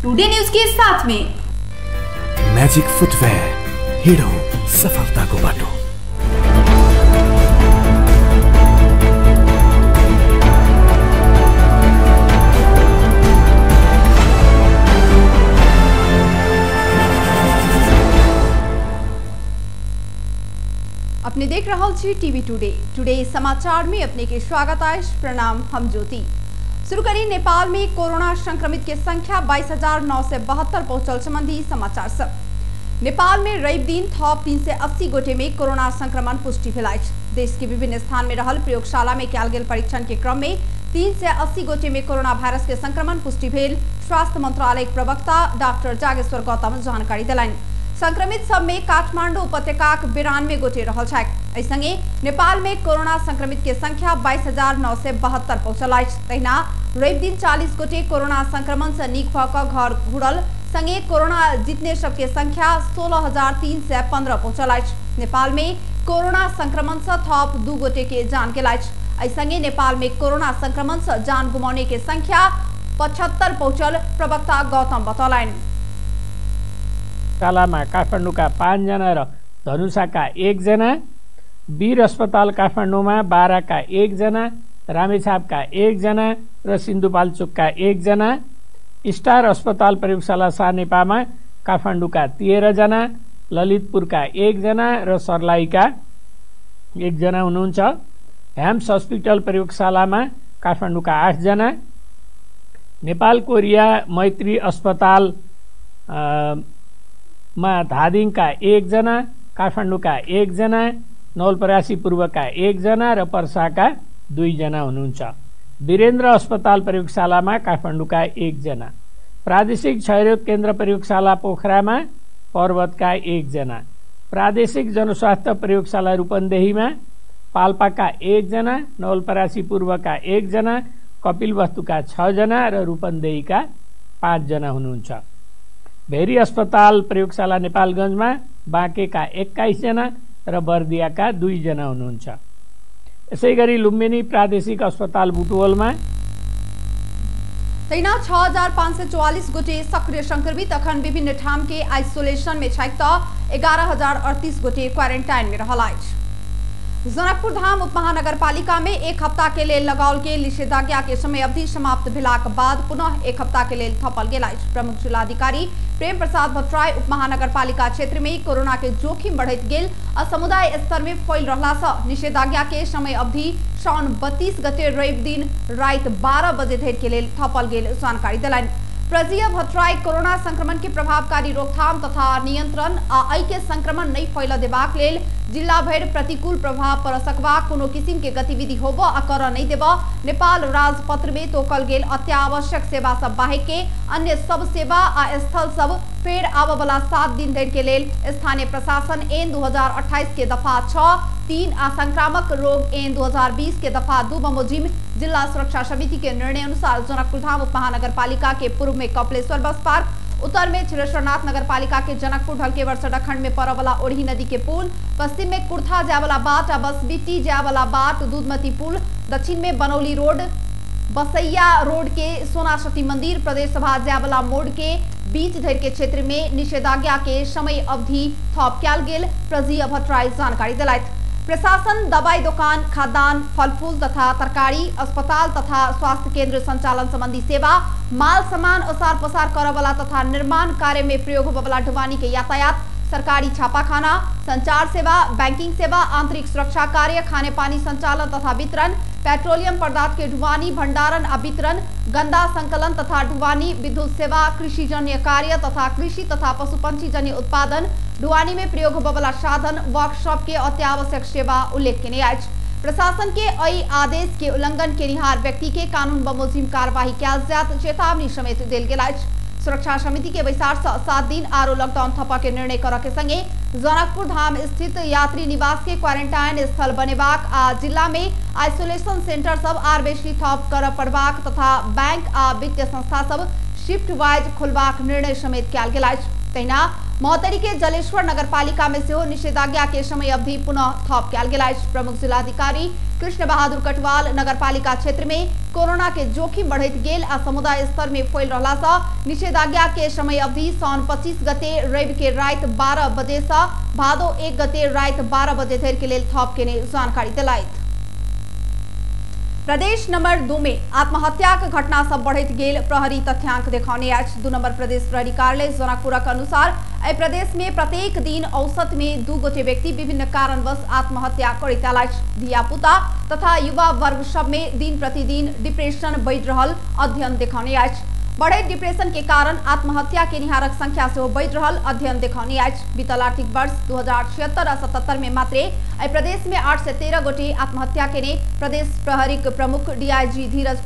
Today news के साथ में मैजिक फुटवेयर, हिडो सफलताको बाटो। अपने देख रहा छी टीवी टुडे समाचार में अपने के स्वागत है। प्रणाम, हम ज्योति। शुरू करी नेपाल में कोरोना संक्रमित के संख्या 22,972 पहुंचल संबंधी समाचार सब। नेपाल में रवि दिन थप 380 गोटे में कोरोना संक्रमण पुष्टि भेल। देश के विभिन्न स्थान में रहल प्रयोगशाला में कयल गेल परीक्षण के क्रम में 380 गोटे में कोरोना वायरस के संक्रमण पुष्टि भेल। स्वास्थ्य मंत्रालय के प्रवक्ता डॉक्टर जागेश्वर गौतम जानकारी दिलाइन। संक्रमित सब में काठमांडू उपत्यका 92 गोटे रहल छथि। संगे नेपाल में कोरोना संक्रमित के संख्या 22,972 पहुंचल अछि। तहिना रवि दिन 40 गोटे कोरोना संक्रमण से नीक भऽ कऽ घर घुरल। संगे कोरोना जीतने सबके संख्या 16,315 पहुंचल अछि। नेपाल में कोरोना संक्रमण से थप 2 गोटे के जान गेल अछि। संगे नेपाल में कोरोना संक्रमण से जान गुमाउने के संख्या 75 पहुंचल प्रवक्ता गौतम बतौलैन। कालामा काठमाडौँका 5 जना र धनुषाका 1 जना, वीर अस्पताल काठमाडौँमा 12 का 1 जना, रामेछापका 1 जना र सिन्धुपाल्चोकका 1 जना, स्टार अस्पताल प्रयोगशाला सानेपामा काठमाडौँका 13 जना, ललितपुरका 1 जना र सर्लाहीका 1 जना हुनुहुन्छ। ह्याम्स हस्पिटल प्रयोगशालामा काठमाडौँका 8 जना, नेपाल कोरिया मैत्री अस्पताल धादिङका 1 जना, काठमाडौँका 1 जना, नवलपरासी पूर्वका 1 जना र पर्साका 2 जना हुनुहुन्छ। वीरेन्द्र अस्पताल प्रयोगशालामा काठमाडौँका 1 जना, प्रादेशिक क्षयरोग केन्द्र प्रयोगशाला पोखरामा पर्वतका 1 जना, प्रादेशिक जनस्वास्थ्य प्रयोगशाला रूपन्देहीमा पाल्पाका 1 जना, नवलपरासी पूर्वका 1 जना, कपिलवस्तुका 6 जना र रूपन्देहीका 5 जना हुनुहुन्छ। भेरी अस्पताल प्रयोगशाला नेपालगञ्जमा बाँकेका 21 जना र बर्दियाका 2 जना हुनुहुन्छ। यसैगरी लुम्बिनी प्रादेशिक अस्पताल बुटवलमा 6,544 गोटे सक्रिय संक्रमित अखन विभिन्न ठाम के आइसोलेशन में छथि त 11,038 गोटे क्वारेंटाइन में रहल अछि। जनकपुर धाम उपमहानगरपालिका में 1 हफ्ता के लिए लगाओल गेल निषेधाज्ञा के समय अवधि समाप्त भेलाक बाद पुनः 1 हफ्ता के लिए थपल गेल अछि। प्रमुख जिलाधिकारी प्रेम प्रसाद भट्टराई उपमहानगरपालिका क्षेत्र में कोरोना के जोखिम बढ़त गेल आ समुदाय स्तर में फैल रहला से निषेधाज्ञा के समय अवधि साउन 32 गते रवि दिन रात 12 बजे धरि के लिए थपल गेल जानकारी दिलाइन। प्रजिया भट्टराई कोरोना संक्रमण के प्रभावकारी रोकथाम तथा नियंत्रण आ एहि के संक्रमण नहीं फैल देबाक लेल जिला भरि प्रतिकूल प्रभाव पर सकबा कोनो किसिम के गतिविधि होबो आ कर नहीं देबा नेपाल राजपत्र में तोकल गेल अत्यावश्यक सेवा सब बाहेक के अन्य सब सेवा आ स्थल सब फेर आब वाला 7 दिन धरि के लेल स्थानीय प्रशासन एन 2028 के दफा 6(3) आ संक्रामक रोग एन 2020 के दफा 2 बमोजिम जिला सुरक्षा समिति के निर्णय अनुसार जनकपुर धाम उपमहानगरपालिका के पूर्व में कपिलेश्वर बस पार्क, उत्तर में छिरेश्वरनाथ नगरपालिका के जनकपुर ढलकेवर सड़क खंड में पड़ वाला ओढ़ी नदी के पुल, पश्चिम में कुर्था जाय वाला बाट आ बसबिट्टी जाय वाला बाट, दूधमती पुल, दक्षिण में बनौली रोड, बसैया रोड के सोनासती मंदिर, प्रदेश सभा जाय वाला मोड़ के बीच धरि के क्षेत्र में निषेधाज्ञा के समय अवधि थप कयल गेल। प्रजिया भट्टराई जानकारी दिलथि। प्रशासन दवाई दुकान, खाद्यान्न, फल फूल तथा तरकारी, अस्पताल तथा स्वास्थ्य केंद्र संचालन संबंधी सेवा, माल सामान ओसार पसार करे वाला तथा निर्माण कार्य में प्रयोग होबे वाला ढुवानी के यातायात, सरकारी छापाखाना, संचार सेवा, बैंकिंग सेवा, आंतरिक सुरक्षा कार्य, खाने पानी संचालन तथा वितरण, पेट्रोलियम पदार्थ के ढुवानी, भंडारण आ वितरण, गंदा संकलन तथा ढुवानी, विद्युत सेवा, कृषि जन्य कार्य तथा कृषि तथा पशुपक्षी जन्य उत्पादन, ढुवानी में प्रयोग होबे वाला साधन, वर्कशॉप के अत्यावश्यक सेवा उल्लेखनीय अछि। प्रशासन के एहि आदेश के उल्लंघन केनिहार व्यक्ति के कानून बमोजिम कार्यवाही कयल जायत चेतावनी समेत देल गेल अछि। सुरक्षा समिति के बैसार से 7 दिन आरो लॉकडाउन थपा के निर्णय करऽ के संगे जनकपुर धाम स्थित यात्री निवास के क्वारेंटाइन स्थल बनेबाक आ जिला में आइसोलेशन सेंटर सब आर बेसी थप करऽ पड़बाक तथा बैंक आ वित्तीय संस्था सब शिफ्ट वाइज खोलबाक निर्णय समेत कयल गेल अछि। तहिना महोत्तरी के जलेश्वर नगरपालिका में से निषेधाज्ञा के समय अवधि पुनः थप कैल गेल। प्रमुख जिलाधिकारी कृष्ण बहादुर कटवाल नगरपालिका क्षेत्र में कोरोना के जोखिम बढ़त गेल आ समुदाय स्तर में फैल रहला से निषेधाज्ञा के समय अवधि सौन 25 गते रवि के रात 12 बजे से भादो 1 गते रात 12 बजे धरि के लेल थप के जानकारी दिलाइत। प्रदेश नंबर 2 में आत्महत्या के घटना सब बढ़त गेल प्रहरी तथ्यांक देखाउने अछि। 2 नंबर प्रदेश प्रहरी कार्यालय जनकपुरक अनुसार एहि प्रदेश में प्रत्येक दिन औसत में 2 गोटे व्यक्ति विभिन्न कारणवश आत्महत्या करैत अछि। धिया पुता तथा युवा वर्ग सब में दिन प्रतिदिन डिप्रेशन बढ़ि रहल अध्ययन देखाउने अछि। बढ़े डिप्रेशन के कारण आत्महत्या के निहारक संख्या से बढ़ रहल अध्ययन देखाउने अछि। बीतल आर्थिक वर्ष 2076 आ 77 में मात्रे प्रदेश में 8 से 13 गोटे आत्महत्या के प्रदेश प्रहरीक प्रमुख डीआईजी धीरज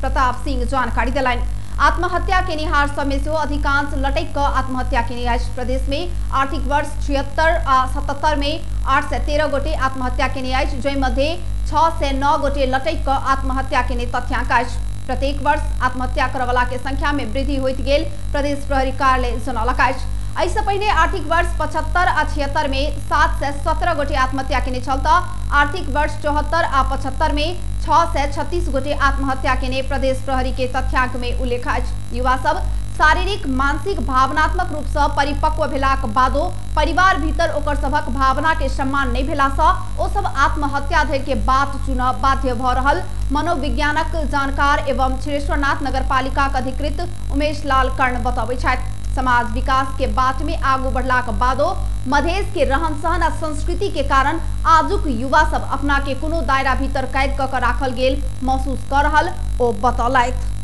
प्रताप सिंह जानकारी दिलाइन। आत्महत्या के निहार समय से अधिकांश लटक आत्महत्या के अछि। प्रदेश में आर्थिक वर्ष 76 आ 77 में 8 से 13 गोटे आत्महत्या के अछि, जय मध्य 6 से 9 गोटे लटक आत्महत्या के तथ्यांक अछि। प्रत्येक वर्ष आत्महत्या करवला के संख्या में वृद्धि होइत गेल प्रदेश प्रहरी कार्यालय जनौलक अछि। ऐसे पहले आर्थिक वर्ष 75 आ 76 में 7 से 17 गोटे आत्महत्या के छलता आर्थिक वर्ष 74 आ 75 में 6 से 36 गोटे आत्महत्या के प्रदेश प्रहरी के तथ्यांक में उल्लेख अछि। युवा सब शारीरिक मानसिक भावनात्मक रूप से परिपक्व भेलाक बादो परिवार भीतर ओकर सबक भावना के सम्मान नहीं भेला से ओ सब आत्महत्या धरि के बात चुनऽ बाध्य भ रहल मनोविज्ञानक जानकार एवं छिरेश्वरनाथ नगरपालिका अधिकृत उमेश लाल कर्ण बताबै छथि। समाज विकास के बाट में आगू बढ़लाक बादो मधेश के रहन सहन आ संस्कृति के कारण आजुक युवा सब अपना के कोनो दायरा भीतर कैद क राखल गेल महसूस कर रहल ओ बतौलथि।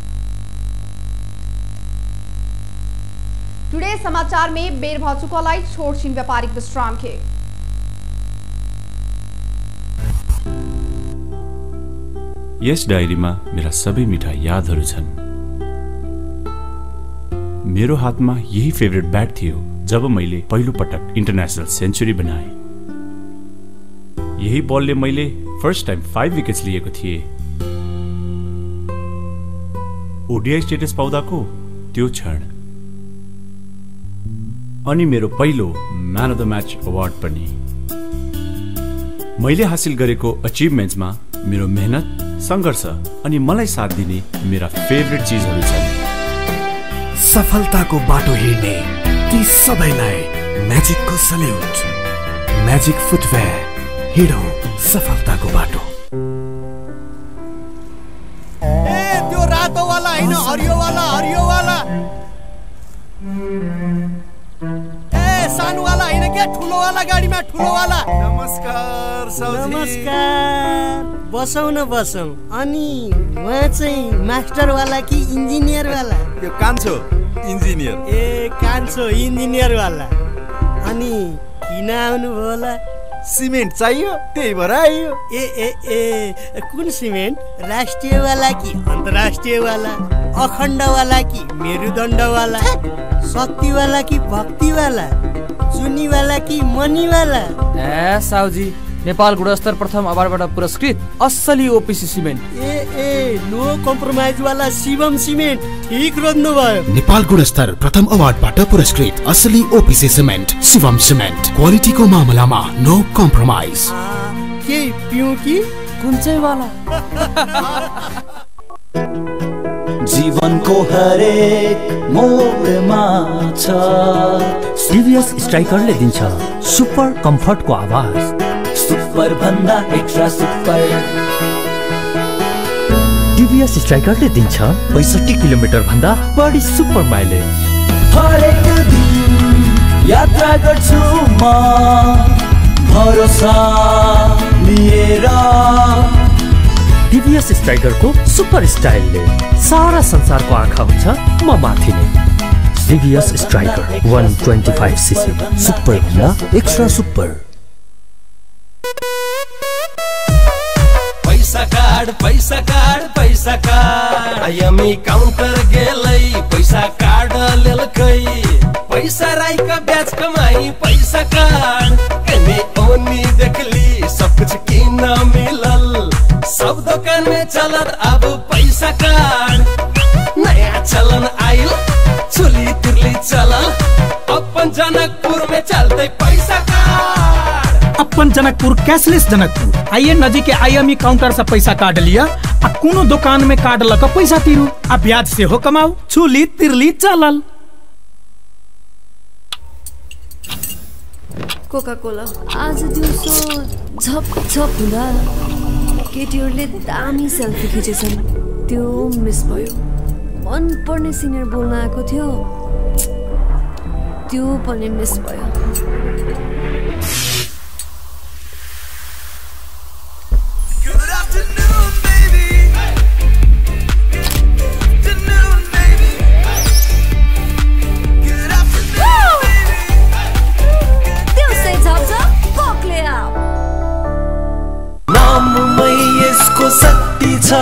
टुडे समाचार में बेर भ चुकल अछि, छोट छिन व्यापारिक विश्राम के। यस डायरीमा मेरा सबै मिठा यादहरू छन्। मेरो हातमा यही फेभरेट ब्याट थियो जब मैले पहिलो पटक इन्टरनेशनल सेन्चुरी बनाए। यही बलले मैले फर्स्ट टाइम 5 विकेट्स लिएको थिए। ओडीआई स्टेटस पाउँदाको त्यो क्षण अनि मेरो पहिलो man of the match award पनि। मैले हासिल गरेको अचिभमेन्ट्समा मेरो मेहनत, संघर्ष अनि मलाई साथ दिने मेरा फेभरेट चीजहरू छन्। सफलताको बाटो हिँड्ने ती सबैलाई म्याजिकको सल्युट। म्याजिक फुटवेयर, हिँडौँ सफलताको बाटो। ए त्यो रातो वाला हैन, हरियो वाला, हरियो वाला। ए सानो वाला हैन के, ठुलो वाला गाडीमा ठुलो वाला। नमस्कार साउजी। नमस्कार। बसौ न बसौ। अनि उहाँ चाहिँ मास्टर वाला कि इन्जिनियर वाला? यो कान्छो इन्जिनियर। ए कान्छो इन्जिनियर वाला। अनि किन आउनु भयो होला? सिमेन्ट चाहियो, त्यही भएर आइयो। ए ए ए कुन सिमेन्ट? राष्ट्रिय वाला कि अन्तर्राष्ट्रिय वाला? अखण्ड वाला कि मेरुदण्ड वाला? शक्ति वाला कि भक्ति वाला? चुनी वाला कि मनी वाला? ए साउजी, नेपाल गुणस्तर प्रथम अवार्डबाट पुरस्कृत असली ओपीसी सिमेन्ट। ए ए नो कम्प्रोमाइज वाला शिवम सिमेन्ट। ठीक रोज्नु भयो। नेपाल गुणस्तर प्रथम अवार्डबाट पुरस्कृत असली ओपीसी सिमेन्ट शिवम सिमेन्ट। क्वालिटीको मामलामा नो कम्प्रोमाइज। के पिउ कि कुन चाहिँ वाला? जीवनको हरेक मोडमा छ टिभीएस स्ट्राइकरले दिन्छ सुपर कम्फर्टको आवाज। सुपर भन्दा एक्स्ट्रा सुपर। टिभीएस स्ट्राइकरले दिन्छ 65 किलोमिटर भन्दा बढी सुपर माइलेज। हरेक दिन यात्रा गर्छु म भरोसा लिएर। टिभीएस स्ट्राइकरको सुपर स्टाइलले सारा संसारको आँखा हुन्छ म माथि नै। टिभीएस स्ट्राइकर 125 सीसी, सुपर भन्दा एक्स्ट्रा सुपर। पैसा कार्ड, पैसा कार्ड, पैसा कार्ड। आइएमई काउन्टर गेलै, पैसा कार्ड लेलकै। पैसा राईका ब्याज कमाई, पैसा कार्ड। एने ओनी देखली, सब कुछ किन मिलल। सब दुकान में चलत अब पैसा कार्ड। नया चलन आइल, चोली तिरली चलल। अब अपन जनकपुर में चलते पैसा कार्ड। अपन जनकपुर कैशलेस जनकपुर आइए नजीक के IME काउंटर से पैसा काट लिया आ कोनो दुकान में कार्ड लगा पैसा तीरू आ ब्याज से हो कमाऊ छुली तिरली चलल। कोका कोला आज दिउँसो झप झप हुँदा केटीहरूले दामी सेल्फी खिचेछन्, त्यो मिस भयो। मन पर्ने सिनियर बोल्न आएको थियो, त्यो पनि मिस भयो। शक्ति छ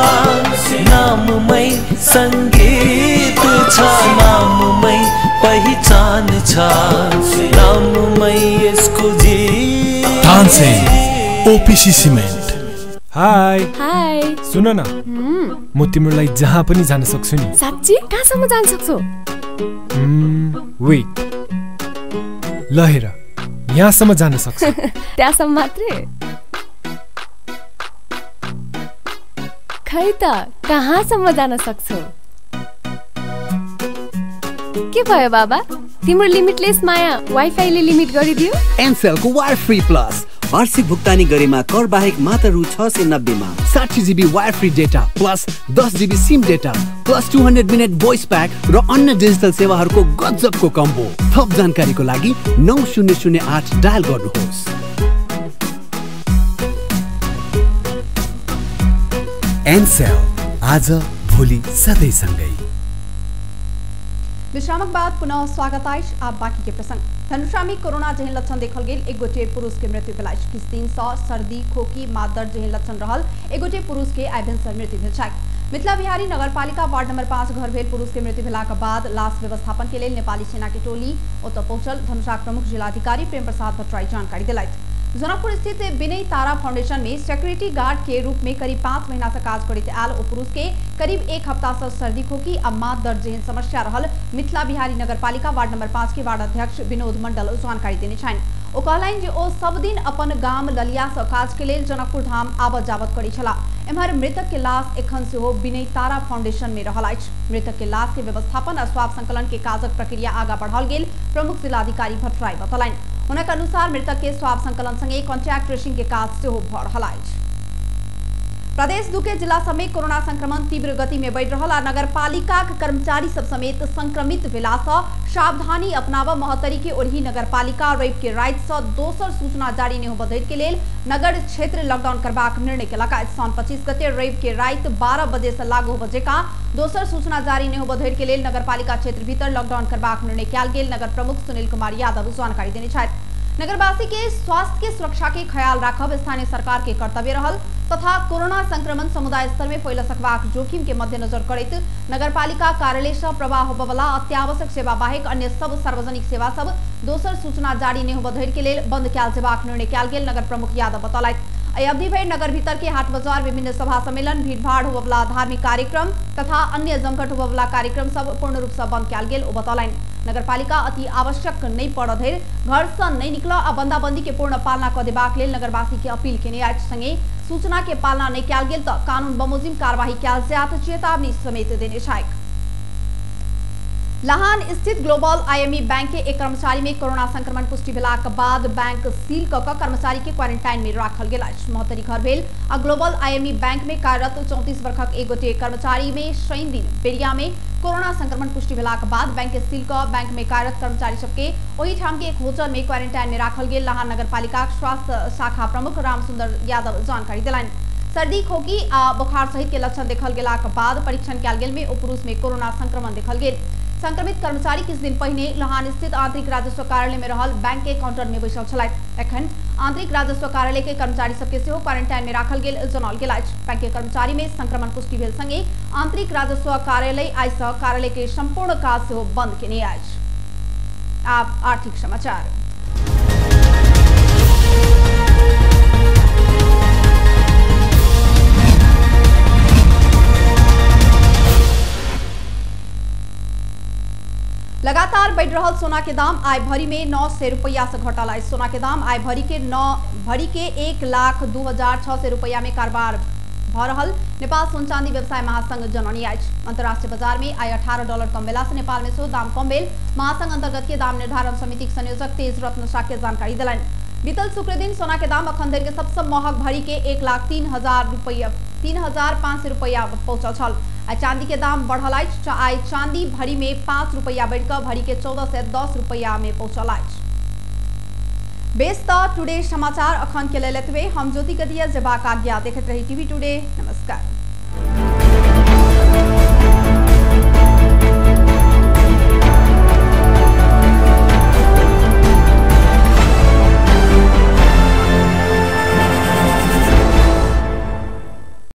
नाममै संगीत छ, नाममै पहिचान छ, नाममै यसको जीत। Tansen OPC cement. हाय हाय सुन न, म तिम्रो लागि जहाँ पनि जान सक्छु नि। साच्ची? कहाँसम्म जान सक्छौ? वेट, ल हेर यहाँसम्म जान सक्छु। त्यहाँसम्म मात्रै? खै त कहाँसम्म जान सक्छौ? के भयो बाबा, तिम्रो लिमिटलेस माया वाइफाईले लिमिट गरिदियो? एनसेलको वायर फ्री प्लस वार्षिक भुक्तानी गरेमा कर बाहेक मात्र रु 690 मा 60 GB wire free data plus 10 GB SIM data plus 200 minute voice pack र अन्य डिजिटल सेवाहरूको गजबको कम्बो। थप जानकारीको लागि 9008 डायल गर्नुहोस्। एनसेल, आज भोलि सधैँ सँगै। विश्रामक बाद पुनः स्वागत आइश। आप बाकी के प्रसंग। धनुषा में कोरोना जहन लक्षण देखल गेल, एक गोटे पुरुष के मृत्यु भेल। किछ दिन सँ सर्दी खोकी माथ दर्द जहन लक्षण रहल एक गोटे पुरुष के आइ भिनसर मृत्यु भेल छै। मिथिला बिहारी नगरपालिका वार्ड नंबर 5 घर भेल पुरुष के मृत्यु भेलाक बाद लाश व्यवस्थापन के लेल नेपाली सेना के टोली ओतऽ पहुंचल। धनुषाक प्रमुख जिलाधिकारी प्रेम प्रसाद भट्टराई जानकारी दिलथि। जनकपुर स्थित विनय तारा फाउंडेशन में सिक्योरिटी गार्ड के रूप में करीब 5 महीना से काज करैत आयल ओ पुरुष के करीब 1 हफ्ता से सर्दी खोकी आ माथ दर्द जेहन समस्या रहल। मिथिला बिहारी नगरपालिका वार्ड नंबर 5 के वार्ड अध्यक्ष विनोद मंडल जानकारी देने छनि। ओ कहलनि जे ओ सब दिन अपन गाम ललिया से काज के लेल जनकपुर धाम आबत जाबत करै छला। एम्हर मृतक के लाश एखन सेहो विनय तारा फाउंडेशन में रहल अछि। मृतक के लाश के व्यवस्थापन आ स्वाब संकलन के काजक प्रक्रिया आगा बढ़ाओल गेल प्रमुख जिलाधिकारी भट्टराई बतौलनि। उनके अनुसार मृतक के स्वाब संकलन संगे कॉन्टैक्ट ट्रेसिंग के काज सेहो भ रहल अछि। प्रदेश 2 के जिला समेत कोरोना संक्रमण तीव्र गति में बढ़ रहा। नगरपालिका कर्मचारी सब समेत संक्रमित भेला सँ सावधानी अपनावा महतरी के ओरही नगरपालिका रवि के राति से दोसर सूचना जारी नहीं होबा धरि के लेल नगर क्षेत्र लॉकडाउन करबाक निर्णय केलक। सौन 25 गते रवि के राति 12 बजे से लागू होबा जेका दोसर सूचना जारी नहीं होबा धरि के लेल नगरपालिका क्षेत्र भीतर लॉकडाउन करबाक निर्णय कयल गेल। नगर प्रमुख सुनील कुमार यादव जानकारी देने छथि। नगरवासी के स्वास्थ्य के सुरक्षा के ख्याल राखब स्थानीय सरकार के कर्तव्य रहल तथा कोरोना संक्रमण समुदाय स्तर में फैल सकबाक जोखिम के मद्देनजर करैत नगरपालिका कार्यालय से प्रवाह होबवला अत्यावश्यक सेवा बाहेक अन्य सब सार्वजनिक सेवा सब दोसर सूचना जारी नहीं होबा धरि के लेल बंद कयल जेबाक निर्णय कयल गेल। नगर प्रमुख यादव बतौलथि। एहि अवधि भरि नगर भीतर के हाट बाजार विभिन्न सभा सम्मेलन भीड़भाड़ होबवला धार्मिक कार्यक्रम तथा अन्य जमघट होबवला कार्यक्रम सब पूर्ण रूप से बंद कयल गेल। ओ बतौलनि नगरपालिका अति आवश्यक नहीं पड़ धरि घर से नहीं निकल आ बंदाबंदी के पूर्ण पालना क देबाक लेल नगरवासी के अपील केने अछि। संगे सूचना के पालना नहीं कयल गेल तऽ कानून बमोजिम कार्यवाही कयल जायत चेतावनी समेत देने छथि। लाहान स्थित ग्लोबल IME बैंक के एक कर्मचारी में कोरोना संक्रमण पुष्टि भेलाक बाद बैंक सील क कर्मचारी के क्वारंटाइन में राखल गेल अछि। महतरी घर भेल आ ग्लोबल IME बैंक में कार्यरत 34 वर्षक एक गोटे कर्मचारी में शनि दिन बेरिया में कोरोना संक्रमण पुष्टि भेलाक बाद बैंक के सील क बैंक में कार्यरत कर्मचारी सबके ओही ठाम के एक होटल में क्वारंटाइन में राखल गेल। लाहान नगरपालिका स्वास्थ्य शाखा प्रमुख रामसुंदर यादव जानकारी दिलनि। सर्दी खोकी आ बुखार सहित के लक्षण देखल गेलाक बाद परीक्षण कयल गेल में ओ पुरुष में कोरोना संक्रमण देखल गेल। संक्रमित कर्मचारी किछ दिन पहिने लाहान स्थित आंतरिक राजस्व कार्यालय में रहल बैंक के काउंटर में बैसल छलथि। एखन आंतरिक राजस्व कार्यालय के कर्मचारी सबके सेहो क्वारंटाइन में राखल गेल जनाओल गेल अछि। बैंक के कर्मचारी में संक्रमण पुष्टि भेल संगे आंतरिक राजस्व कार्यालय आइ सँ कार्यालय के संपूर्ण काज सेहो बंद केने अछि। आब आर्थिक समाचार। लगातार बढ़ रहा सोना के दाम आय भरी में 900 रुपया से घटल है। सोना के दाम आय भरी के 1,02,600 रुपया में कारोबार भ रहल नेपाल सोन चांदी व्यवसाय महासंघ जननी आज अंतर्राष्ट्रीय बाजार में आय $18 कम भेला से नेपाल में सो दाम कम भेल। महासंघ अंतर्गत के दाम निर्धारण समिति के संयोजक तेज रत्न शाक्य जानकारी दिलन। बीतल शुक्र दिन सोना के दाम अखन के सबसे महग भरी के 1,03,500 रुपया पहुंचल छल। चांदी के दाम बढ़ल अछि। आय चांदी भरी में 5 रुपया बढ़कर भरी के 1410 रुपया में पहुंचल अछि। बेस्ता टुडे समाचार अखन के लेल एतबे। हम ज्योति कदिया जेबाक आज्ञा देखत रही टीवी टुडे। नमस्कार।